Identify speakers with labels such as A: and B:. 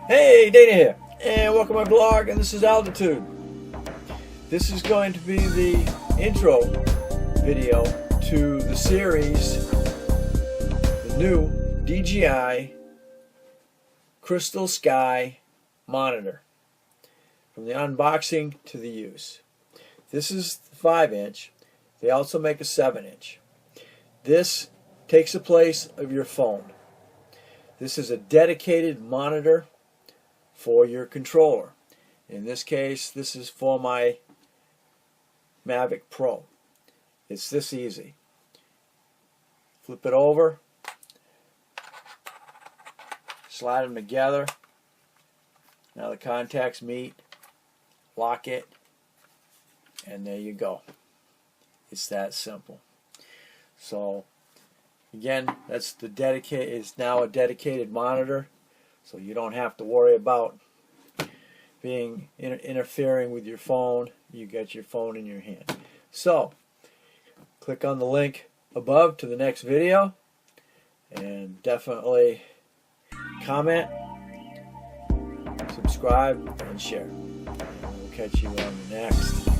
A: Hey, Dana here, and welcome to my blog, and this is Altitude. This is going to be the intro video to the series, the new DJI Crystalsky monitor, from the unboxing to the use. This is the 5-inch. They also make a 7-inch. This takes the place of your phone. This is a dedicated monitor for your controller. In this case, this is for my Mavic Pro. It's this easy. Flip it over, slide them together. Now the contacts meet, lock it, and there you go. It's that simple. So again, that's the dedicated. It's now a dedicated monitor, so you don't have to worry about being interfering with your phone. You got your phone in your hand. So click on the link above to the next video, and definitely comment, subscribe, and share. We'll catch you on the next.